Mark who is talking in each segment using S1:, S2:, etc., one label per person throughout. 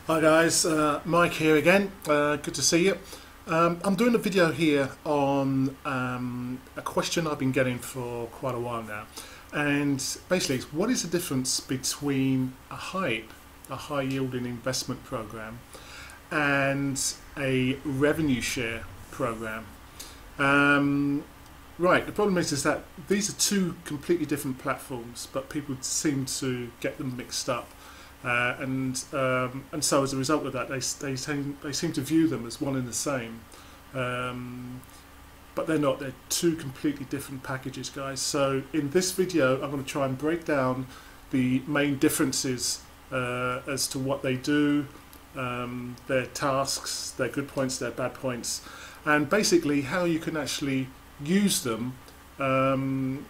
S1: Hi guys, Mike here again. Good to see you. I'm doing a video here on a question I've been getting for quite a while now, and basically it's what is the difference between a HYIP, a high yielding investment program, and a revenue share program. Right, the problem is that these are two completely different platforms, but people seem to get them mixed up. And so as a result of that, they seem to view them as one and the same, but they're not. They're two completely different packages, guys. So in this video, I'm going to try and break down the main differences as to what they do, their tasks, their good points, their bad points, and basically how you can actually use them in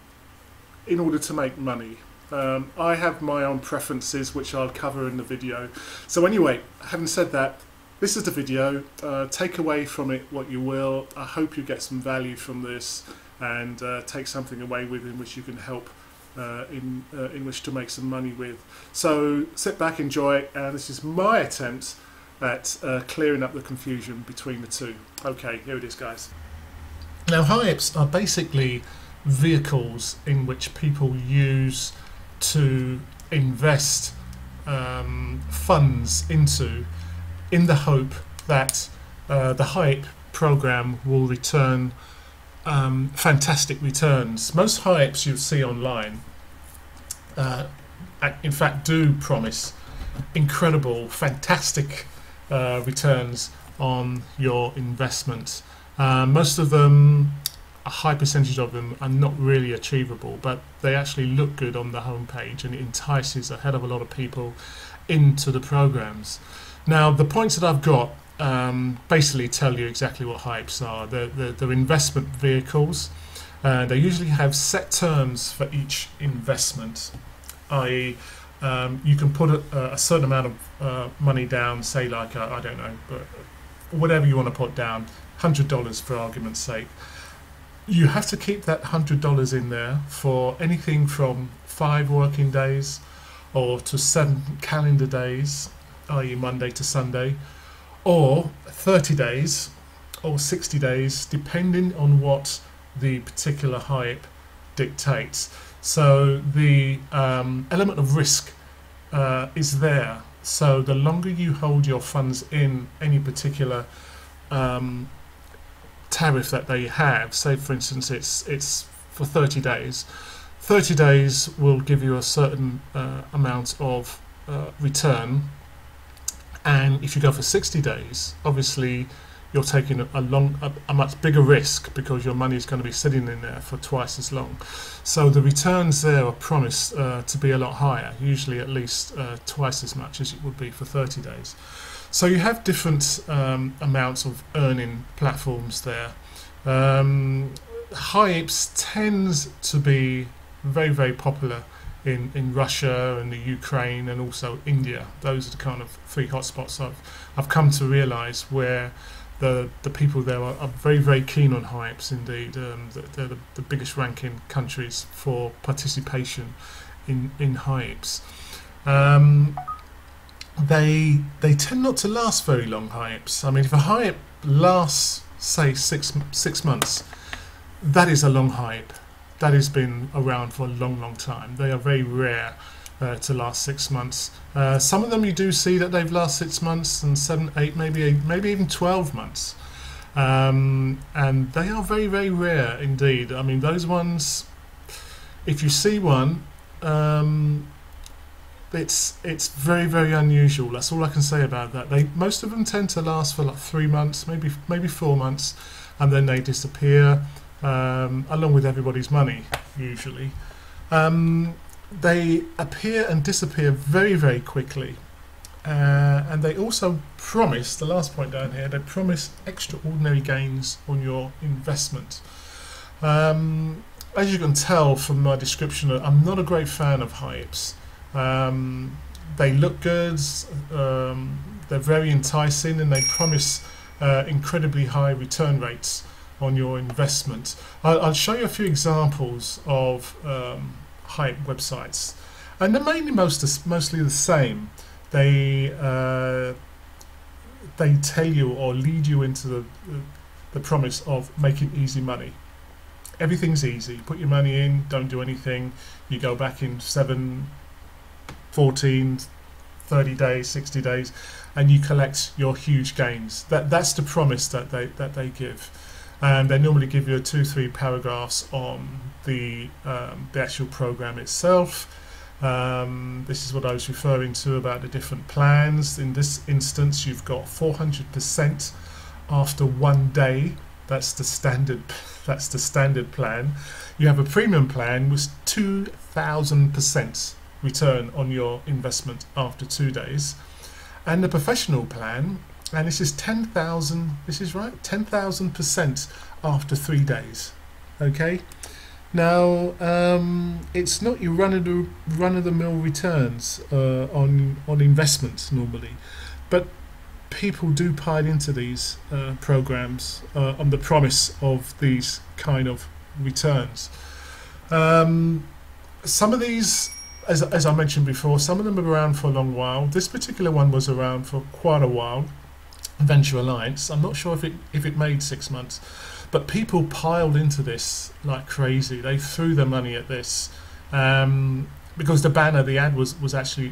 S1: order to make money. I have my own preferences which I'll cover in the video. So anyway, having said that, this is the video. Take away from it what you will. I hope you get some value from this and take something away with in which you can help in which to make some money with. So sit back, enjoy, and this is my attempt at clearing up the confusion between the two. Okay, here it is, guys. Now, HYIPs are basically vehicles in which people use to invest funds into, in the hope that the HYIP program will return fantastic returns. Most HYIPs you'll see online in fact do promise incredible, fantastic returns on your investment. Most of them, a high percentage of them, are not really achievable, but they actually look good on the homepage and it entices a hell of a lot of people into the programs. Now, the points that I've got basically tell you exactly what HYIPs are. They're investment vehicles. They usually have set terms for each investment, i.e. you can put a certain amount of money down, say like, I don't know, but whatever you want to put down, $100 for argument's sake. You have to keep that $100 in there for anything from 5 working days or to 7 calendar days, i.e. Monday to Sunday, or 30 days or 60 days, depending on what the particular HYIP dictates. So the element of risk is there. So the longer you hold your funds in any particular tariff that they have, say for instance it's for 30 days. 30 days will give you a certain amount of return, and if you go for 60 days, obviously you're taking a much bigger risk because your money is going to be sitting in there for twice as long. So the returns there are promised to be a lot higher, usually at least twice as much as it would be for 30 days. So you have different amounts of earning platforms there. HYIPs tends to be very, very popular in Russia and the Ukraine and also India. Those are the kind of 3 hotspots I've come to realise where the people there are very, very keen on HYIPs indeed. They're the biggest ranking countries for participation in HYIPs. They tend not to last very long, HYIPs. I mean, if a HYIP lasts, say, six months, that is a long HYIP. That has been around for a long, long time. They are very rare to last 6 months. Some of them you do see that they've lasted 6 months and 7, 8, maybe even 12 months. And they are very, very rare indeed. I mean, those ones, if you see one, it's very, very unusual. That's all I can say about that. Most of them tend to last for like 3 months, maybe 4 months, and then they disappear along with everybody's money usually. They appear and disappear very, very quickly, and they also promise, the last point down here, they promise extraordinary gains on your investment. As you can tell from my description, I'm not a great fan of HYIPs. They look good, they're very enticing, and they promise incredibly high return rates on your investment. I'll show you a few examples of HYIP websites, and they're mainly mostly the same. They they tell you or lead you into the promise of making easy money. Everything's easy. Put your money in, don't do anything. You go back in 7, 14, 30 days, 60 days, and you collect your huge gains. That's the promise that they give. And they normally give you 2-3 paragraphs on the actual program itself. This is what I was referring to about the different plans. In this instance, you've got 400% after 1 day. That's the standard. That's the standard plan. You have a premium plan with 2,000% return on your investment after 2 days, and the professional plan. And this is 10,000. This is right, 10,000% after 3 days. Okay. Now, it's not your run-of-the-mill returns on investments normally, but people do pile into these programs on the promise of these kind of returns. Some of these, as I mentioned before, some of them are around for a long while. This particular one was around for quite a while. Venture Alliance. I'm not sure if it made 6 months, but people piled into this like crazy. They threw their money at this because the banner, the ad was actually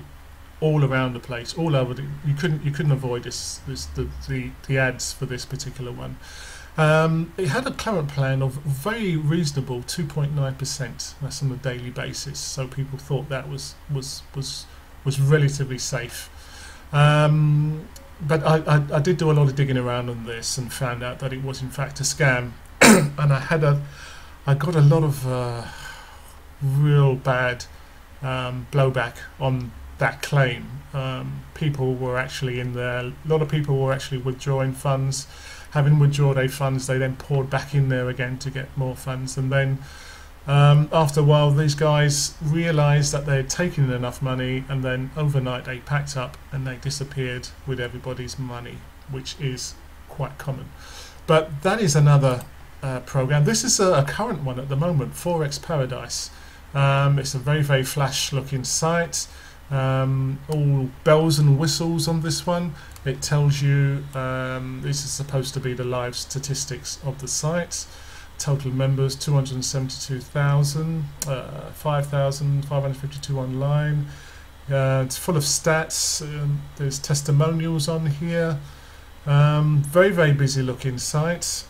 S1: all around the place, all over. You couldn't avoid the ads for this particular one. It had a current plan of very reasonable 2.9%. That's on a daily basis, so people thought that was relatively safe. But I did do a lot of digging around on this and found out that it was in fact a scam, and I got a lot of real bad blowback on that claim. People were actually in there. A lot of people were actually withdrawing funds. Having withdrawn their funds, they then poured back in there again to get more funds, and then after a while these guys realized that they had taken enough money, and then overnight they packed up and they disappeared with everybody's money, which is quite common. But that is another program. This is a current one at the moment, Forex Paradise. It's a very flash looking site. All bells and whistles on this one. It tells you this is supposed to be the live statistics of the site. Total members 272,000, 5,552 online. It's full of stats. There's testimonials on here. Very busy looking site.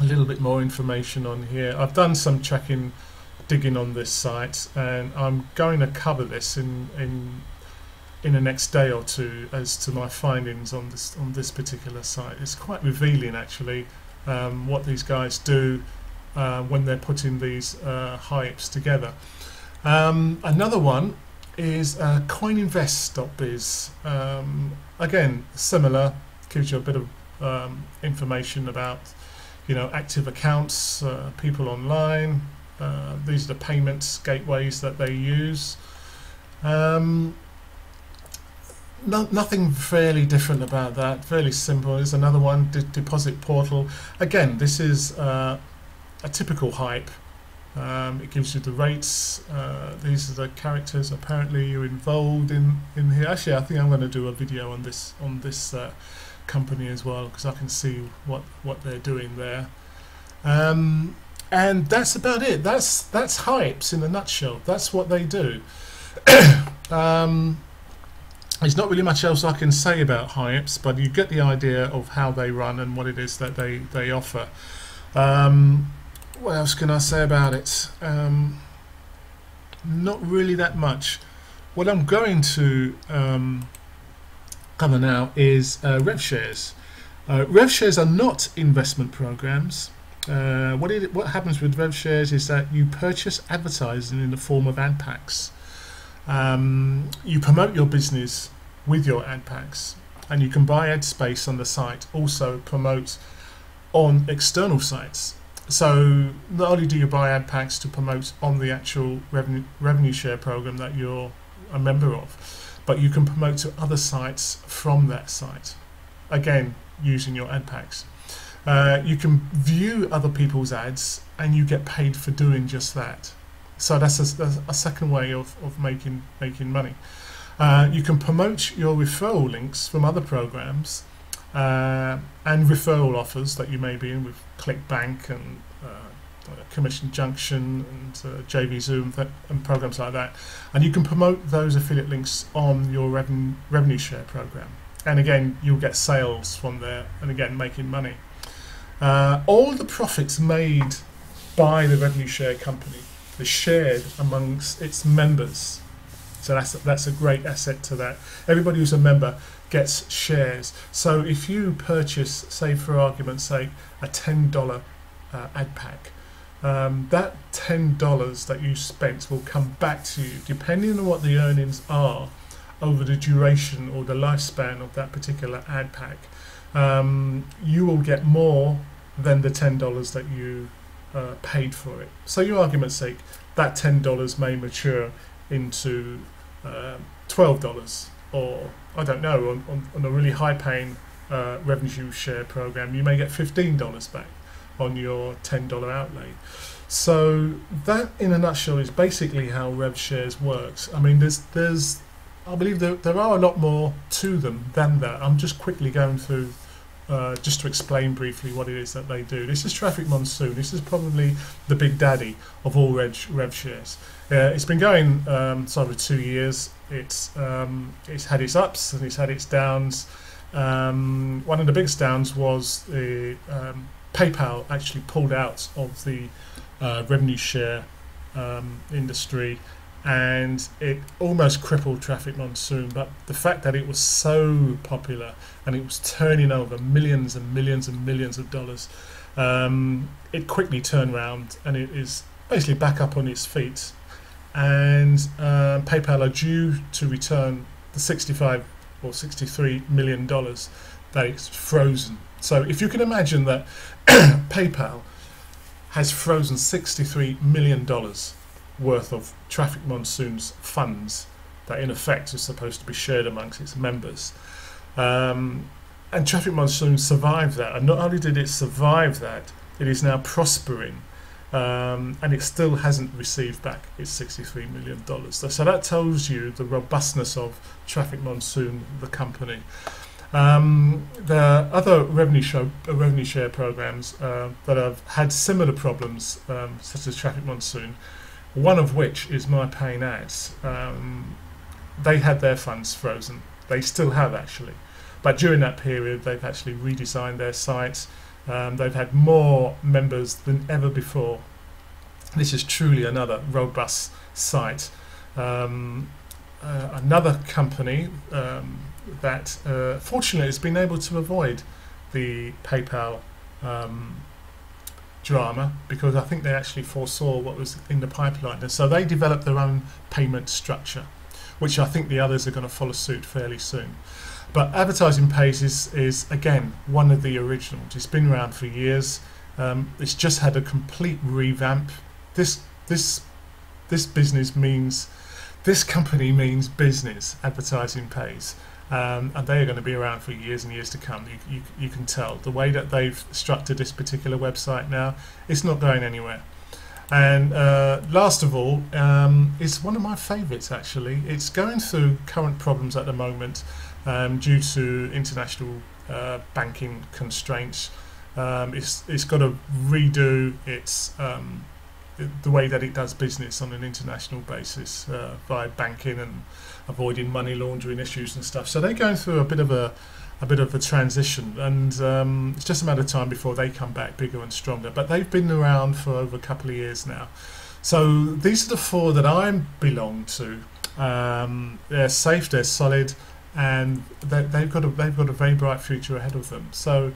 S1: A little bit more information on here. I've done some digging on this site, and I'm going to cover this in the next day or two as to my findings on this particular site. It's quite revealing actually. What these guys do when they're putting these HYIPs together. Another one is coininvest.biz. Again, similar, gives you a bit of information about, active accounts, people online. These are the payments gateways that they use. Nothing fairly different about that, fairly simple. There's another one, deposit portal. Again, this is a typical HYIP. It gives you the rates. These are the characters apparently you're involved in here. Actually, I think I'm going to do a video on this company as well, because I can see what they're doing there. And that's about it. That's HYIPs in a nutshell. That's what they do. There's not really much else I can say about HYIPs, but you get the idea of how they run and what it is that they offer. What else can I say about it? Not really that much. What I'm going to cover now is RevShares. RevShares are not investment programs. What happens with RevShares is that you purchase advertising in the form of ad packs. You promote your business with your ad packs, and you can buy ad space on the site, also promote on external sites. So not only do you buy ad packs to promote on the actual revenue share program that you're a member of, but you can promote to other sites from that site, again using your ad packs. You can view other people's ads and you get paid for doing just that. So that's a second way of making money. You can promote your referral links from other programs and referral offers that you may be in with ClickBank and Commission Junction and JV Zoom and programs like that, and you can promote those affiliate links on your revenue share program, and again you'll get sales from there, and again making money. All the profits made by the revenue share company is shared amongst its members, so that's a great asset to that. Everybody who's a member gets shares. So if you purchase, say for argument's sake, a $10 ad pack, that $10 that you spent will come back to you, depending on what the earnings are over the duration or the lifespan of that particular ad pack. You will get more than the $10 that you paid for it. So, your argument's sake, that $10 may mature into $12, or I don't know, on a really high-paying revenue share program, you may get $15 back on your $10 outlay. So that, in a nutshell, is basically how RevShares works. I mean, I believe there are a lot more to them than that. I'm just quickly going through just to explain briefly what it is that they do. This is Traffic Monsoon. This is probably the big daddy of all RevShares. It's been going over 2 years. It's had its ups and it's had its downs. One of the biggest downs was the PayPal actually pulled out of the revenue share industry, and it almost crippled Traffic Monsoon. But the fact that it was so popular and it was turning over millions and millions and millions of dollars, it quickly turned around and it is basically back up on its feet. And PayPal are due to return the $65 or $63 million that it's frozen. So if you can imagine that PayPal has frozen $63 million worth of Traffic Monsoon's funds that in effect is supposed to be shared amongst its members, and Traffic Monsoon survived that, and not only did it survive that, it is now prospering, and it still hasn't received back its $63 million. So that tells you the robustness of Traffic Monsoon, the company. The other revenue share programs that have had similar problems, such as Traffic Monsoon, one of which is MyPayingAds. They had their funds frozen. They still have, actually, but during that period they've actually redesigned their sites. They've had more members than ever before. This is truly another robust site. Another company that fortunately has been able to avoid the PayPal drama, because I think they actually foresaw what was in the pipeline, and so they developed their own payment structure, which I think the others are going to follow suit fairly soon. But Advertisingpays is again one of the originals. It's been around for years. It's just had a complete revamp. This business means, this company means business, Advertisingpays, and they are going to be around for years and years to come. You can tell the way that they've structured this particular website now, it's not going anywhere. And last of all, it's one of my favorites actually. It's going through current problems at the moment due to international banking constraints. It's got to redo its the way that it does business on an international basis via banking and avoiding money laundering issues and stuff. So they're going through a bit of a transition, and it's just a matter of time before they come back bigger and stronger. But they've been around for over a couple of years now. So these are the four that I belong to. They're safe, they're solid, and they've got a very bright future ahead of them. So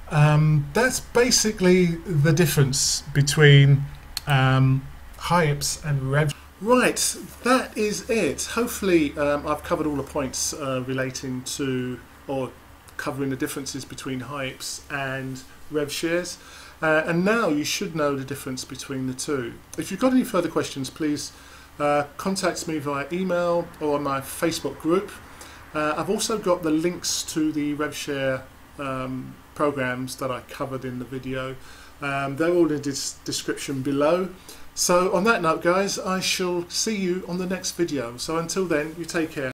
S1: that's basically the difference between HYIPs and Rev. Right, that is it. Hopefully I've covered all the points relating to, or covering the differences between HYIPs and RevShares, and now you should know the difference between the two. If you've got any further questions, please contact me via email or on my Facebook group. I've also got the links to the RevShare programs that I covered in the video. They're all in the description below. So on that note, guys, I shall see you on the next video. So until then, you take care.